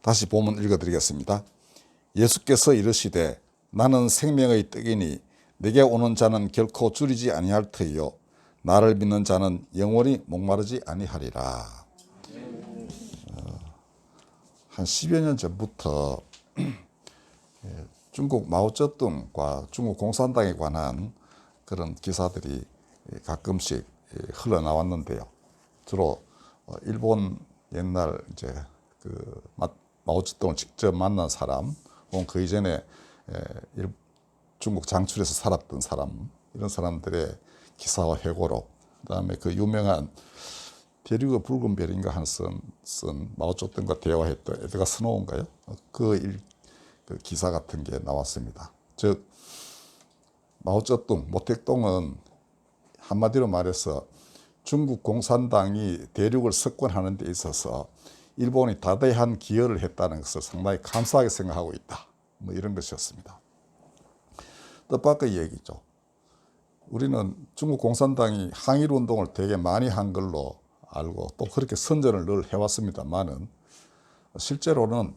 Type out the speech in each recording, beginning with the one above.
다시 본문 읽어드리겠습니다. 예수께서 이르시되 나는 생명의 떡이니 내게 오는 자는 결코 줄이지 아니할 터이요 나를 믿는 자는 영원히 목마르지 아니하리라. 한 10여 년 전부터 중국 마오쩌둥과 중국 공산당에 관한 그런 기사들이 가끔씩 흘러나왔는데요. 주로 일본 옛날 이제 그 마오쩌둥을 직접 만난 사람, 혹은 그 이전에 중국 장출에서 살았던 사람, 이런 사람들의 기사와 회고록, 그다음에 그 유명한 대륙의 붉은 별인가 한 쓴 마오쩌둥과 대화했던 에드가 스노우인가요? 그 기사 같은 게 나왔습니다. 즉 마오쩌둥, 모택동은 한마디로 말해서 중국 공산당이 대륙을 석권하는 데 있어서 일본이 다대한 기여를 했다는 것을 상당히 감사하게 생각하고 있다. 뭐 이런 것이었습니다. 뜻밖의 얘기죠. 우리는 중국 공산당이 항일 운동을 되게 많이 한 걸로 알고 또 그렇게 선전을 늘 해왔습니다만은 실제로는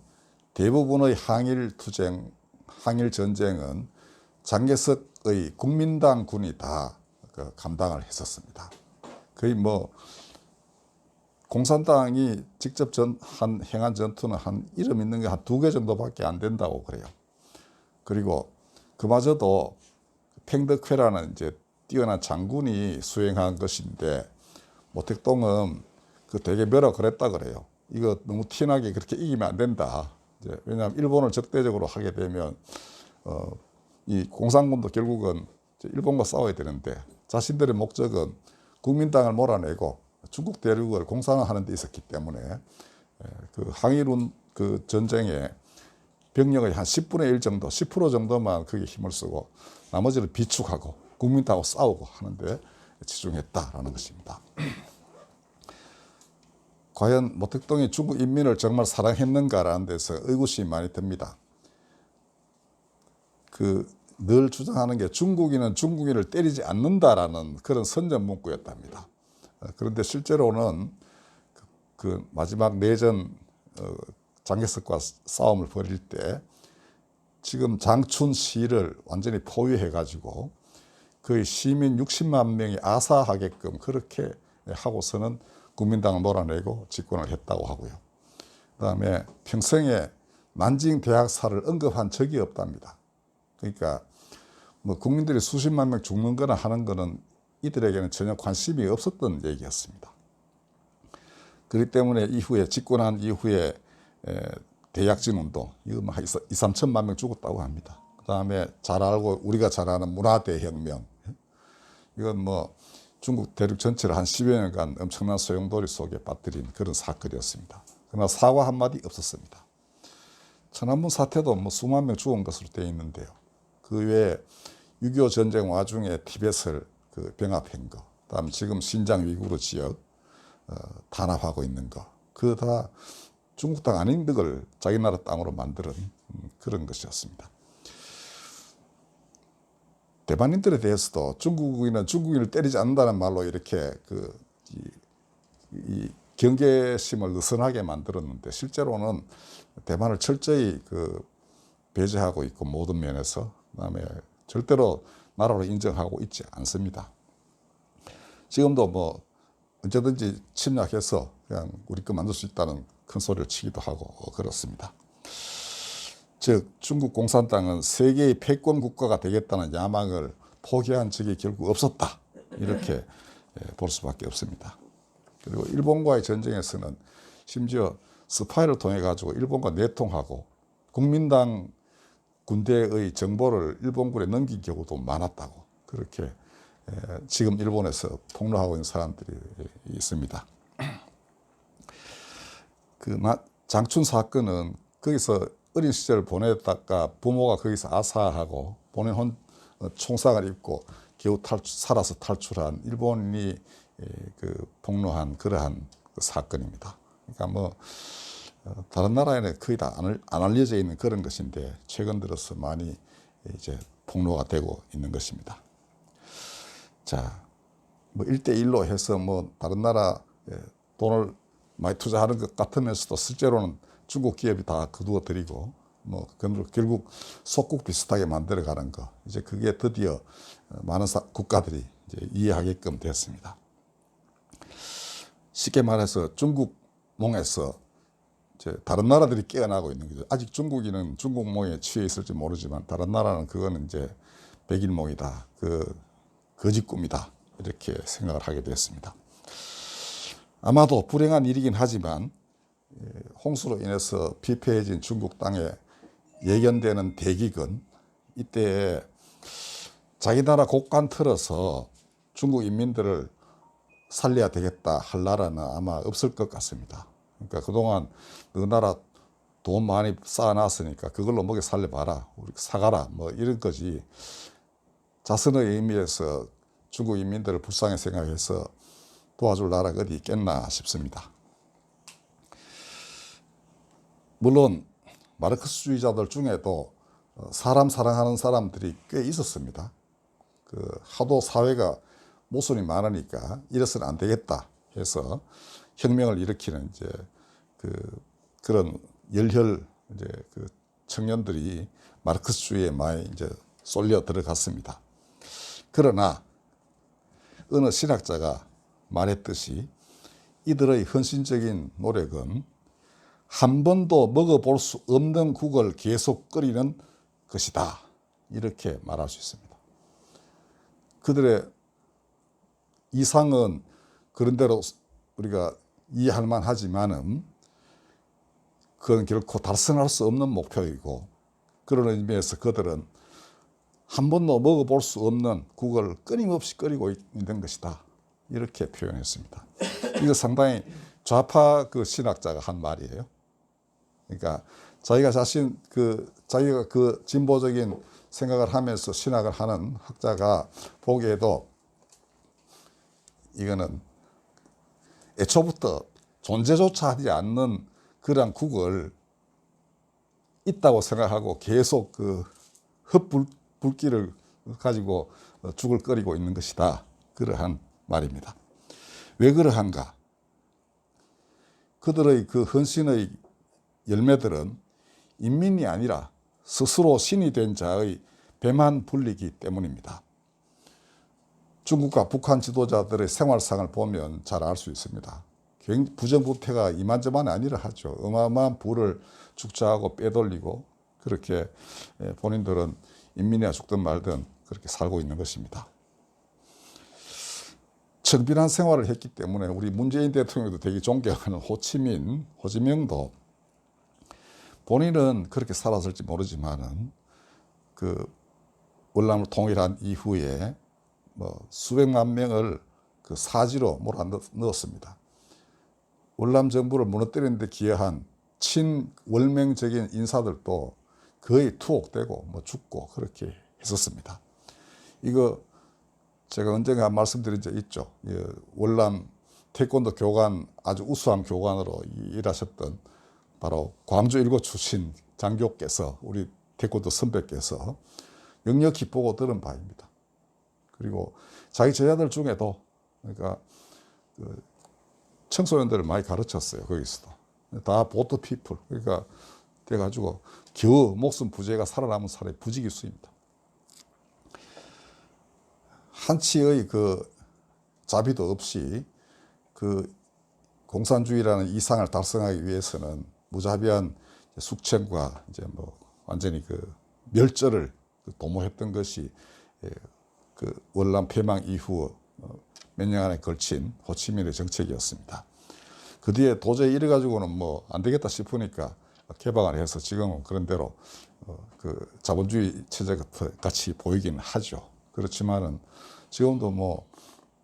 대부분의 항일 전쟁은 장개석의 국민당 군이 다 감당을 했었습니다. 거의 뭐 공산당이 직접 행한 전투는 한 이름 있는 게 한 2개 정도밖에 안 된다고 그래요. 그리고 그마저도 팽덕회라는 이제 뛰어난 장군이 수행한 것인데 모택동은 그 되게 뭐라 그랬다 그래요. 이거 너무 티나게 그렇게 이기면 안 된다. 이제 왜냐하면 일본을 적대적으로 하게 되면 이 공산군도 결국은 일본과 싸워야 되는데 자신들의 목적은 국민당을 몰아내고 중국 대륙을 공산화하는 데 있었기 때문에 그 항일운 그 전쟁에 병력의 한 10분의 1 정도, 10% 정도만 거기에 힘을 쓰고 나머지를 비축하고 국민당하고 싸우고 하는데 집중했다라는 것입니다. 과연 모택동이 중국 인민을 정말 사랑했는가라는 데서 의구심이 많이 듭니다. 늘 주장하는 게 중국인은 중국인을 때리지 않는다라는 그런 선전 문구였답니다. 그런데 실제로는 그 마지막 내전 장개석과 싸움을 벌일 때 지금 장춘시를 완전히 포위해 가지고 거의 시민 60만 명이 아사하게끔 그렇게 하고서는 국민당을 몰아내고 집권을 했다고 하고요. 그다음에 평생에 난징 대학살을 언급한 적이 없답니다. 그러니까 뭐 국민들이 수십만 명 죽는 거나 하는 거는 이들에게는 전혀 관심이 없었던 얘기였습니다. 그렇기 때문에 이후에 집권한 이후에 대약진 운동, 이거 한 2~3천만 명 죽었다고 합니다. 그다음에 잘 알고 우리가 잘 아는 문화대혁명, 이건 뭐 중국 대륙 전체를 한 10여 년간 엄청난 소용돌이 속에 빠뜨린 그런 사건이었습니다. 그러나 사과 한마디 없었습니다. 천안문 사태도 뭐 수만 명 죽은 것으로 되어 있는데요. 그 외에 6.25 전쟁 와중에 티벳을 병합한 거, 그다음 지금 신장 위구르 지역 탄압하고 있는 거, 그 다 중국 땅 아닌 걸 자기 나라 땅으로 만드는 그런 것이었습니다. 대만인들에 대해서도 중국인은 중국인을 때리지 않는다는 말로 이렇게 이 경계심을 느슨하게 만들었는데 실제로는 대만을 철저히 배제하고 있고 모든 면에서, 그다음에 절대로 나라로 인정하고 있지 않습니다. 지금도 뭐 언제든지 침략해서 그냥 우리 거 만들 수 있다는 큰 소리를 치기도 하고 그렇습니다. 즉 중국 공산당은 세계의 패권 국가가 되겠다는 야망을 포기한 적이 결국 없었다, 이렇게 볼 수밖에 없습니다. 그리고 일본과의 전쟁에서는 심지어 스파이를 통해 가지고 일본과 내통하고 국민당 군대의 정보를 일본군에 넘긴 경우도 많았다고, 그렇게 지금 일본에서 폭로하고 있는 사람들이 있습니다. 장춘 사건은 거기서 어린 시절을 보내다가 부모가 거기서 아사하고 본인 총상을 입고 겨우 살아서 탈출한 일본이 폭로한 그러한 사건입니다. 그러니까 뭐 다른 나라에는 거의 다 안 알려져 있는 그런 것인데 최근 들어서 많이 이제 폭로가 되고 있는 것입니다. 자, 뭐 1대1로 해서 뭐 다른 나라 돈을 많이 투자하는 것 같으면서도 실제로는 중국 기업이 다 거두어 들이고 뭐 결국 속국 비슷하게 만들어가는 거, 이제 그게 드디어 많은 국가들이 이제 이해하게끔 됐습니다. 쉽게 말해서 중국몽에서 이제 다른 나라들이 깨어나고 있는 거죠. 아직 중국인은 중국몽에 취해 있을지 모르지만 다른 나라는 그거는 이제 백일몽이다, 거짓 꿈이다, 이렇게 생각을 하게 됐습니다. 아마도 불행한 일이긴 하지만 홍수로 인해서 피폐해진 중국 땅에 예견되는 대기근, 이때에 자기 나라 곳간 틀어서 중국 인민들을 살려야 되겠다 할 나라는 아마 없을 것 같습니다. 그러니까 그동안 그 나라 돈 많이 쌓아놨으니까 그걸로 먹여 살려봐라, 우리 사가라, 뭐 이런 거지, 자선의 의미에서 중국 인민들을 불쌍히 생각해서 도와줄 나라가 어디 있겠나 싶습니다. 물론 마르크스주의자들 중에도 사람 사랑하는 사람들이 꽤 있었습니다. 하도 사회가 모순이 많으니까 이래서는 안 되겠다 해서 혁명을 일으키는 이제 그런 열혈 이제 청년들이 마르크스주의에 많이 이제 쏠려 들어갔습니다. 그러나 어느 신학자가 말했듯이 이들의 헌신적인 노력은 한 번도 먹어볼 수 없는 국을 계속 끓이는 것이다, 이렇게 말할 수 있습니다. 그들의 이상은 그런대로 우리가 이해할 만하지만은 그건 결코 달성할 수 없는 목표이고, 그런 의미에서 그들은 한 번도 먹어볼 수 없는 국을 끊임없이 끓이고 있는 것이다, 이렇게 표현했습니다. 이거 상당히 좌파 신학자가 한 말이에요. 그러니까 자기가 진보적인 생각을 하면서 신학을 하는 학자가 보기에도 이거는 애초부터 존재조차 하지 않는 그런 국을 있다고 생각하고 계속 헛불길을 가지고 죽을 끓이고 있는 것이다, 그러한 말입니다. 왜 그러한가? 그들의 헌신의 열매들은 인민이 아니라 스스로 신이 된 자의 배만 불리기 때문입니다. 중국과 북한 지도자들의 생활상을 보면 잘 알 수 있습니다. 부정부패가 이만저만이 아니라 하죠. 어마어마한 부를 축적하고 빼돌리고, 그렇게 본인들은 인민이야 죽든 말든 그렇게 살고 있는 것입니다. 청빈한 생활을 했기 때문에 우리 문재인 대통령도 되게 존경하는 호치민도 본인은 그렇게 살았을지 모르지만은 월남을 통일한 이후에 수백만 명을 사지로 몰아넣었습니다. 월남 정부를 무너뜨리는 데 기여한 친월맹적인 인사들도 거의 투옥되고 죽고 그렇게 했었습니다. 이거 제가 언젠가 말씀드린 적 있죠. 월남 태권도 교관, 아주 우수한 교관으로 일하셨던 바로 광주 일고 출신 장교께서, 우리 태권도 선배께서 역력히 보고 들은 바입니다. 그리고 자기 제자들 중에도, 그러니까 청소년들을 많이 가르쳤어요. 거기서도 다 보트 피플, 그러니까 돼가지고 겨우 목숨 부재가 살아남은 사람이 부지기수입니다. 한치의 자비도 없이 공산주의라는 이상을 달성하기 위해서는 무자비한 숙청과 이제 완전히 멸절을 도모했던 것이 월남 폐망 이후 몇 년간에 걸친 호치민의 정책이었습니다. 그 뒤에 도저히 이래 가지고는 안 되겠다 싶으니까 개방을 해서 지금은 그런 대로 자본주의 체제 같이 보이긴 하죠. 그렇지만은 지금도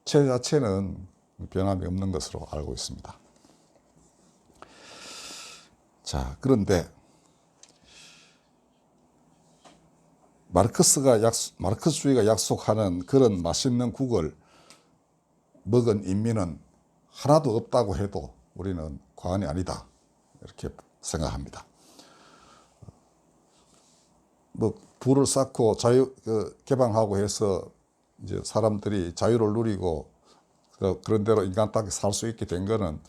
체제 자체는 변함이 없는 것으로 알고 있습니다. 자, 그런데 마르크스주의가 약속하는 그런 맛있는 국을 먹은 인민은 하나도 없다고 해도 우리는 과언이 아니다, 이렇게 생각합니다. 부를 쌓고 개방하고 해서 이제 사람들이 자유를 누리고 그런 대로 인간 땅에 살 수 있게 된 거는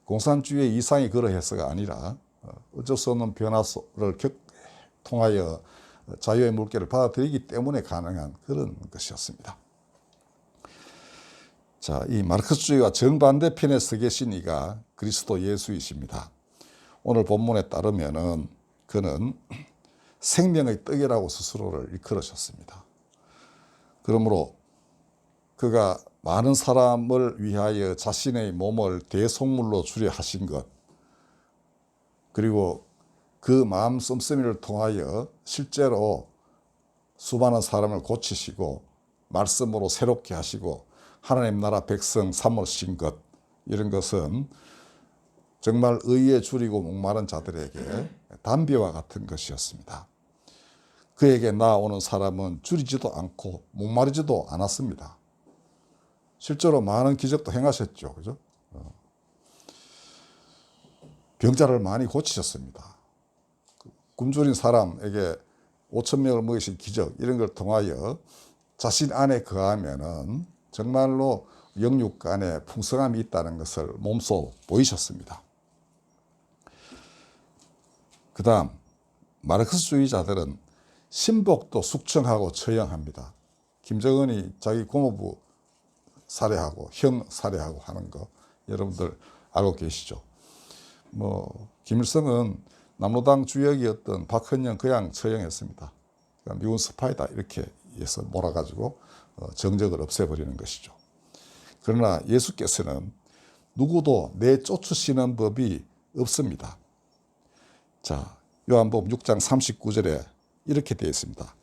공산주의의 이상이 그러해서가 아니라 어쩔 수 없는 변화를 통하여 자유의 물결을 받아들이기 때문에 가능한 그런 것이었습니다. 자, 이 마르크스주의와 정반대편에 서 계신 이가 그리스도 예수이십니다. 오늘 본문에 따르면은 그는 생명의 떡이라고 스스로를 일컬으셨습니다. 그러므로 그가 많은 사람을 위하여 자신의 몸을 대속물로 주려 하신 것, 그리고 그 마음 씀씀이를 통하여 실제로 수많은 사람을 고치시고 말씀으로 새롭게 하시고 하나님 나라 백성 삼으신 것, 이런 것은 정말 의에 줄이고 목마른 자들에게 담비와 같은 것이었습니다. 그에게 나아오는 사람은 줄이지도 않고 목마르지도 않았습니다. 실제로 많은 기적도 행하셨죠. 그죠? 병자를 많이 고치셨습니다. 굶주린 사람에게 5,000명을 먹이신 기적, 이런 걸 통하여 자신 안에 거하면은 정말로 영육 간에 풍성함이 있다는 것을 몸소 보이셨습니다. 그 다음 마르크스주의자들은 신복도 숙청하고 처형합니다. 김정은이 자기 고모부 살해하고 형 살해하고 하는 거 여러분들 알고 계시죠? 김일성은 남로당 주역이었던 박헌영 그냥 처형했습니다. 그러니까 미군 스파이다 이렇게 해서 몰아가지고 정적을 없애버리는 것이죠. 그러나 예수께서는 누구도 내쫓으시는 법이 없습니다. 자, 요한복음 6장 39절에 이렇게 되어 있습니다.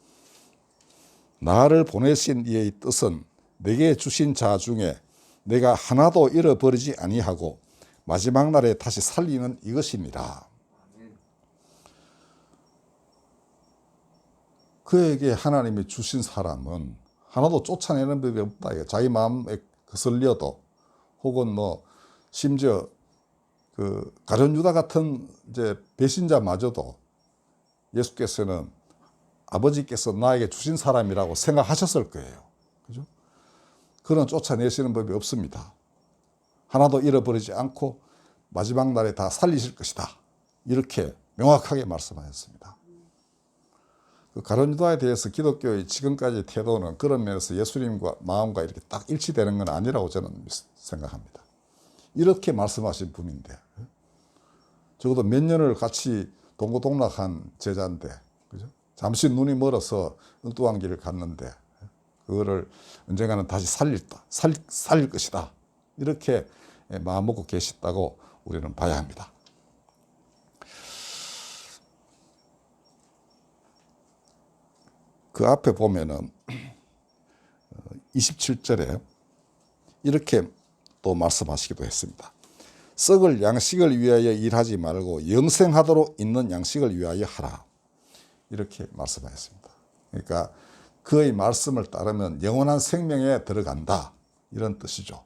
나를 보내신 이의 뜻은 내게 주신 자 중에 내가 하나도 잃어버리지 아니하고 마지막 날에 다시 살리는 이것이니라. 그에게 하나님이 주신 사람은 하나도 쫓아내는 법이 없다. 자기 마음에 거슬려도 혹은 심지어 그 가룟 유다 같은 이제 배신자마저도 예수께서는 아버지께서 나에게 주신 사람이라고 생각하셨을 거예요. 그죠? 그는 쫓아내시는 법이 없습니다. 하나도 잃어버리지 않고 마지막 날에 다 살리실 것이다. 이렇게 명확하게 말씀하셨습니다. 그 가룟 유다에 대해서 기독교의 지금까지 태도는 그런 면에서 예수님과 마음과 이렇게 딱 일치되는 건 아니라고 저는 생각합니다. 이렇게 말씀하신 분인데, 적어도 몇 년을 같이 동고동락한 제자인데, 그죠? 잠시 눈이 멀어서 엉뚱한 길을 갔는데, 그거를 언젠가는 다시 살릴 것이다. 이렇게 마음 먹고 계셨다고 우리는 봐야 합니다. 그 앞에 보면은 27절에 이렇게 또 말씀하시기도 했습니다. 썩을 양식을 위하여 일하지 말고 영생하도록 있는 양식을 위하여 하라. 이렇게 말씀하셨습니다. 그러니까 그의 말씀을 따르면 영원한 생명에 들어간다. 이런 뜻이죠.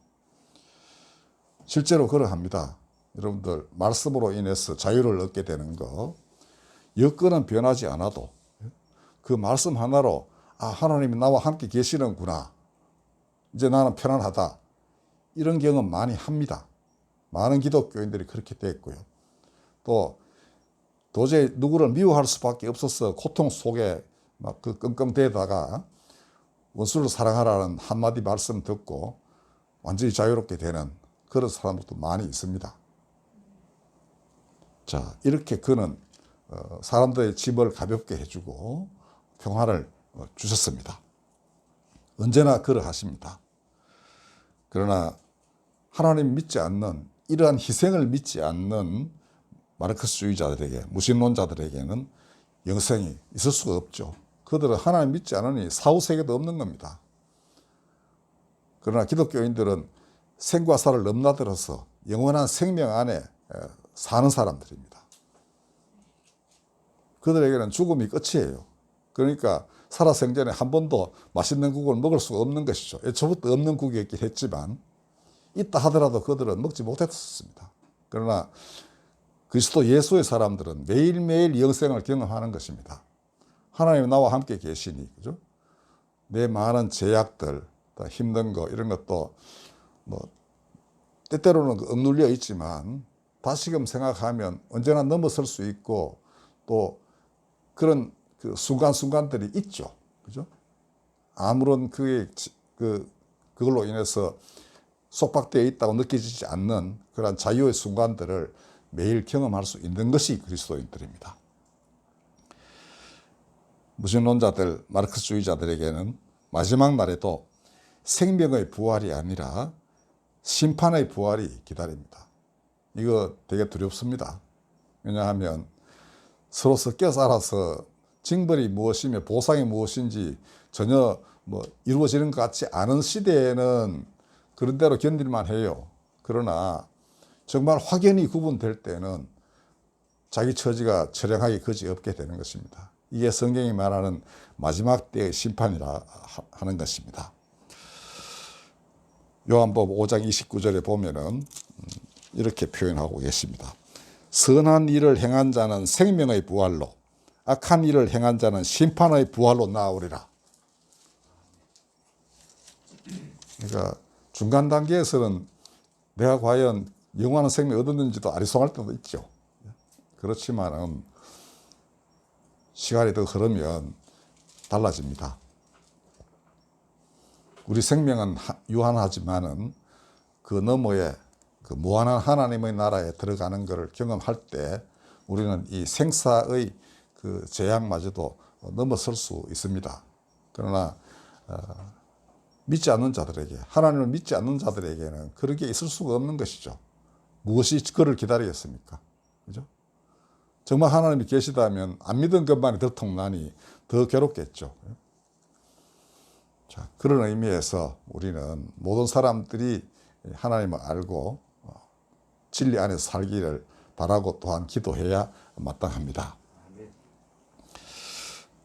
실제로 그러합니다. 여러분들 말씀으로 인해서 자유를 얻게 되는 거, 여건은 변하지 않아도 그 말씀 하나로 하나님이 나와 함께 계시는구나. 이제 나는 편안하다. 이런 경험 많이 합니다. 많은 기독교인들이 그렇게 됐고요. 또 도저히 누구를 미워할 수밖에 없어서 고통 속에 막 그 끙끙대다가 원수를 사랑하라는 한마디 말씀 듣고 완전히 자유롭게 되는 그런 사람들도 많이 있습니다. 자, 이렇게 그는 사람들의 짐을 가볍게 해주고 평화를 주셨습니다. 언제나 그러하십니다. 그러나 하나님 믿지 않는, 이러한 희생을 믿지 않는 마르크스주의자들에게, 무신론자들에게는 영생이 있을 수가 없죠. 그들은 하나님 믿지 않으니 사후세계도 없는 겁니다. 그러나 기독교인들은 생과 사를 넘나들어서 영원한 생명 안에 사는 사람들입니다. 그들에게는 죽음이 끝이에요. 그러니까 살아생전에 한 번도 맛있는 국을 먹을 수가 없는 것이죠. 애초부터 없는 국이었긴 했지만 있다 하더라도 그들은 먹지 못했습니다. 그러나 그리스도 예수의 사람들은 매일매일 영생을 경험하는 것입니다. 하나님 나와 함께 계시니, 그죠? 내 많은 제약들, 힘든 거, 이런 것도 때때로는 억눌려 있지만 다시금 생각하면 언제나 넘어설 수 있고 또 그런 그 순간순간들이 있죠. 그죠? 아무런 그걸로 인해서 속박되어 있다고 느껴지지 않는 그런 자유의 순간들을 매일 경험할 수 있는 것이 그리스도인들입니다. 무신론자들, 마르크스주의자들에게는 마지막 날에도 생명의 부활이 아니라 심판의 부활이 기다립니다. 이거 되게 두렵습니다. 왜냐하면 서로 섞여 살아서 징벌이 무엇이며 보상이 무엇인지 전혀 이루어지는 것 같지 않은 시대에는 그런 대로 견딜만 해요. 그러나 정말 확연히 구분될 때는 자기 처지가 처량하기 그지없게 되는 것입니다. 이게 성경이 말하는 마지막 때의 심판이라 하는 것입니다. 요한복음 5장 29절에 보면은 이렇게 표현하고 계십니다. 선한 일을 행한 자는 생명의 부활로, 악한 일을 행한 자는 심판의 부활로 나오리라. 그러니까 중간 단계에서는 내가 과연 영원한 생명을 얻었는지도 아리송할 때도 있죠. 그렇지만은 시간이 더 흐르면 달라집니다. 우리 생명은 유한하지만은 그 너머에 그 무한한 하나님의 나라에 들어가는 것을 경험할 때 우리는 이 생사의 그 재앙마저도 넘어설 수 있습니다. 그러나 믿지 않는 자들에게, 하나님을 믿지 않는 자들에게는 그런 게 있을 수가 없는 것이죠. 무엇이 그를 기다리겠습니까? 그죠? 정말 하나님이 계시다면 안 믿은 것만이 들통나니 더 괴롭겠죠. 자, 그런 의미에서 우리는 모든 사람들이 하나님을 알고 진리 안에서 살기를 바라고 또한 기도해야 마땅합니다.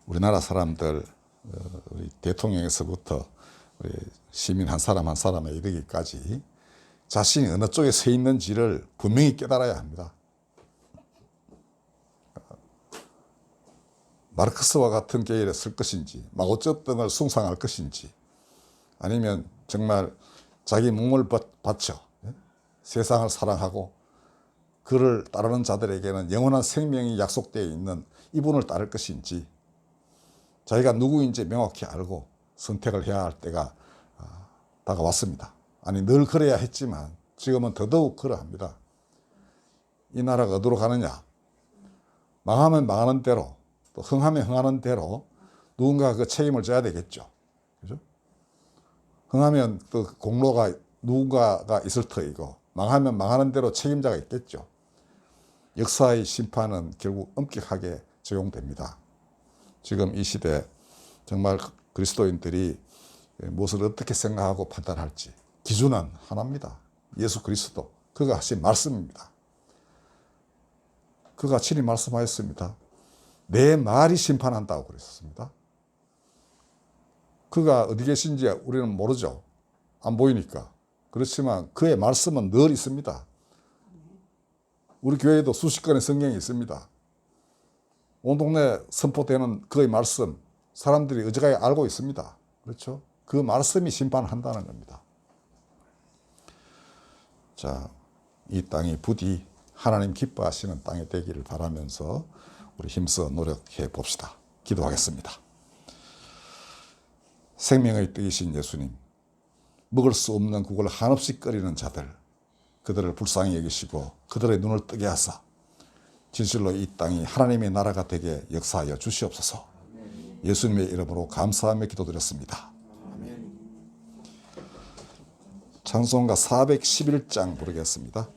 우리나라 사람들, 우리 대통령에서부터 우리 시민 한 사람 한 사람에 이르기까지 자신이 어느 쪽에 서 있는지를 분명히 깨달아야 합니다. 마르크스와 같은 계열에 쓸 것인지, 마오쩌둥을 숭상할 것인지, 아니면 정말 자기 몸을 바쳐 세상을 사랑하고 그를 따르는 자들에게는 영원한 생명이 약속되어 있는 이분을 따를 것인지, 자기가 누구인지 명확히 알고 선택을 해야 할 때가 다가왔습니다. 아니, 늘 그래야 했지만 지금은 더더욱 그러합니다. 이 나라가 어디로 가느냐? 망하면 망하는 대로, 또 흥하면 흥하는 대로 누군가 그 책임을 져야 되겠죠. 그죠? 흥하면 또 공로가 누군가가 있을 터이고, 망하면 망하는 대로 책임자가 있겠죠. 역사의 심판은 결국 엄격하게 적용됩니다. 지금 이 시대 정말 그리스도인들이 무엇을 어떻게 생각하고 판단할지 기준은 하나입니다. 예수 그리스도, 그가 하신 말씀입니다. 그가 친히 말씀하였습니다. 내 말이 심판한다고 그랬습니다. 그가 어디 계신지 우리는 모르죠. 안 보이니까. 그렇지만 그의 말씀은 늘 있습니다. 우리 교회에도 수십 권의 성경이 있습니다. 온 동네 선포되는 그의 말씀, 사람들이 어지간히 알고 있습니다. 그렇죠? 그 말씀이 심판한다는 겁니다. 자, 이 땅이 부디 하나님 기뻐하시는 땅이 되기를 바라면서 우리 힘써 노력해 봅시다. 기도하겠습니다. 생명의 떡이신 예수님, 먹을 수 없는 국을 한없이 끓이는 자들, 그들을 불쌍히 여기시고 그들의 눈을 뜨게 하사 진실로 이 땅이 하나님의 나라가 되게 역사하여 주시옵소서. 예수님의 이름으로 감사하며 기도드렸습니다. 찬송가 411장 부르겠습니다.